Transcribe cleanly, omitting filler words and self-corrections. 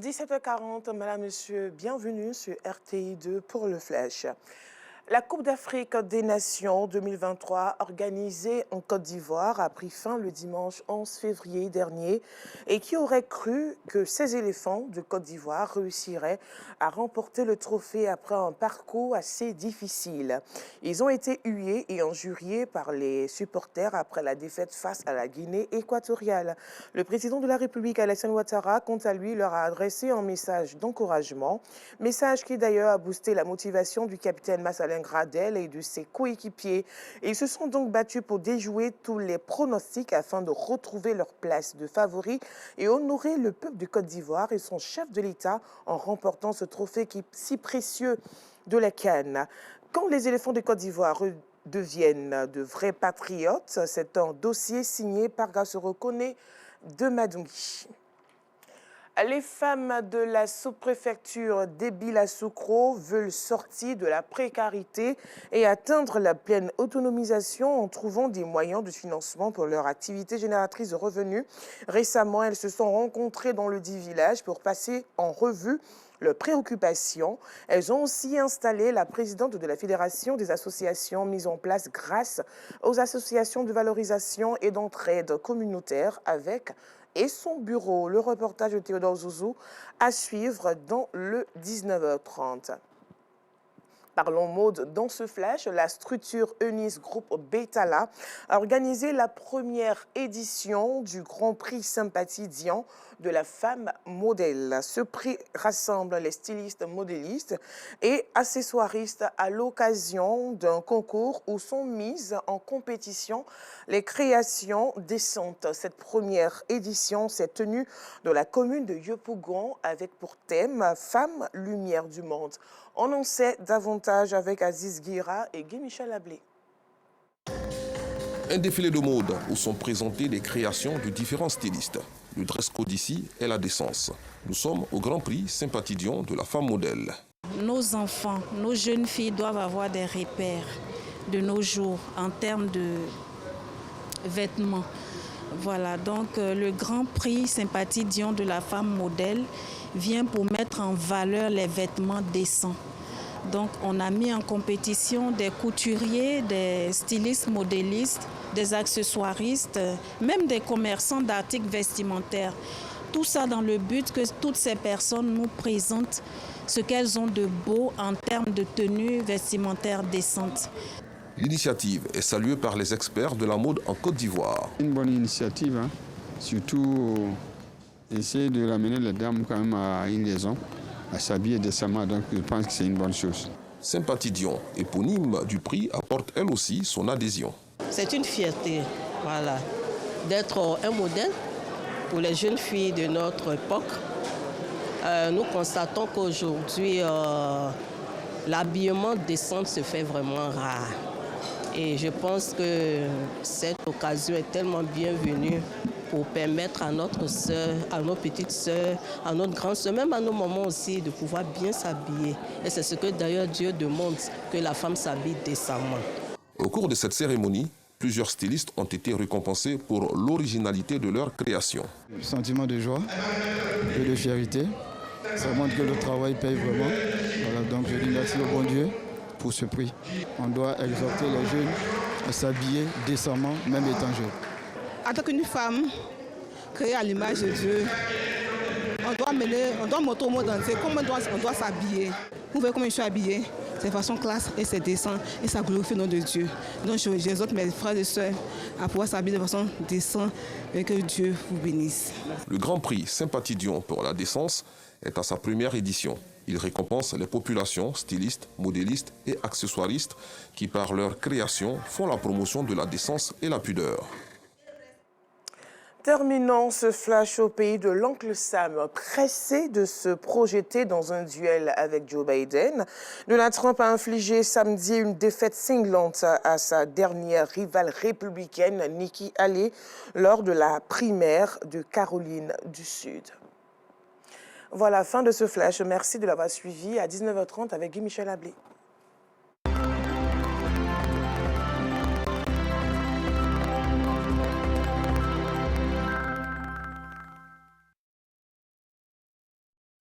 17h40, Madame, Monsieur, bienvenue sur RTI2 pour le Flash. La Coupe d'Afrique des Nations 2023, organisée en Côte d'Ivoire, a pris fin le dimanche 11 février dernier. Et qui aurait cru que ces éléphants de Côte d'Ivoire réussiraient à remporter le trophée après un parcours assez difficile? Ils ont été hués et injuriés par les supporters après la défaite face à la Guinée équatoriale. Le président de la République, Alassane Ouattara, quant à lui, leur a adressé un message d'encouragement. Message qui d'ailleurs a boosté la motivation du capitaine Massalin Gradel et de ses coéquipiers. Ils se sont donc battus pour déjouer tous les pronostics afin de retrouver leur place de favoris et honorer le peuple de Côte d'Ivoire et son chef de l'État en remportant ce trophée qui est si précieux de la CAN. Quand les éléphants de Côte d'Ivoire deviennent de vrais patriotes, c'est un dossier signé par Gassoro Kone de Madungui. Les femmes de la sous-préfecture d'Ebila-Soukro veulent sortir de la précarité et atteindre la pleine autonomisation en trouvant des moyens de financement pour leur activité génératrice de revenus. Récemment, elles se sont rencontrées dans le dit village pour passer en revue leurs préoccupations. Elles ont aussi installé la présidente de la Fédération des associations mises en place grâce aux associations de valorisation et d'entraide communautaire avec et son bureau. Le reportage de Théodore Zouzou à suivre dans le 19h30. Parlons mode dans ce flash. La structure Eunice Group Betala a organisé la première édition du Grand Prix Sympathie Dian de la femme modèle. Ce prix rassemble les stylistes modélistes et accessoiristes à l'occasion d'un concours où sont mises en compétition les créations décentes. Cette première édition s'est tenue dans la commune de Yopougon avec pour thème « Femmes, lumière du monde ». On en sait davantage avec Aziz Guira et Guy Michel Ablé. Un défilé de mode où sont présentées les créations de différents stylistes. Le dress code ici est la décence. Nous sommes au Grand Prix Sympathie Dian de la femme modèle. Nos enfants, nos jeunes filles doivent avoir des repères de nos jours en termes de vêtements. Voilà, donc le Grand Prix Sympathie Dian de la femme modèle vient pour mettre en valeur les vêtements décents. Donc on a mis en compétition des couturiers, des stylistes modélistes, des accessoiristes, même des commerçants d'articles vestimentaires. Tout ça dans le but que toutes ces personnes nous présentent ce qu'elles ont de beau en termes de tenues vestimentaires décentes. L'initiative est saluée par les experts de la mode en Côte d'Ivoire. Une bonne initiative, hein. Surtout essayer de ramener les dames quand même à une liaison, à s'habiller décemment, donc je pense que c'est une bonne chose. Sympathie Dian, éponyme du prix, apporte elle aussi son adhésion. C'est une fierté, voilà, d'être un modèle pour les jeunes filles de notre époque. Nous constatons qu'aujourd'hui, l'habillement décent se fait vraiment rare. Et je pense que cette occasion est tellement bienvenue pour permettre à notre sœur, à nos petites sœurs, à notre grande sœur, même à nos mamans aussi, de pouvoir bien s'habiller. Et c'est ce que d'ailleurs Dieu demande, que la femme s'habille décemment. Au cours de cette cérémonie, plusieurs stylistes ont été récompensés pour l'originalité de leur création. Sentiment de joie et de fierté. Ça montre que le travail paye vraiment. Voilà, donc je dis merci au bon Dieu pour ce prix. On doit exhorter les jeunes à s'habiller décemment, même étant jeunes. En tant qu'une femme créée à l'image de Dieu, on doit montrer au monde entier comment on doit s'habiller. Vous voyez comment je suis habillée? C'est de façon classe et c'est décent et ça glorifie le nom de Dieu. Donc j'exhorte mes frères et sœurs à pouvoir s'habiller de façon décente et que Dieu vous bénisse. Le Grand Prix Sympathie Dian pour la décence est à sa première édition. Il récompense les populations, stylistes, modélistes et accessoiristes qui, par leur création, font la promotion de la décence et la pudeur. Terminons ce flash au pays de l'oncle Sam, pressé de se projeter dans un duel avec Joe Biden. Donald Trump a infligé samedi une défaite cinglante à sa dernière rivale républicaine, Nikki Haley, lors de la primaire de Caroline du Sud. Voilà, fin de ce flash. Merci de l'avoir suivi à 19h30 avec Guy Michel Ablé.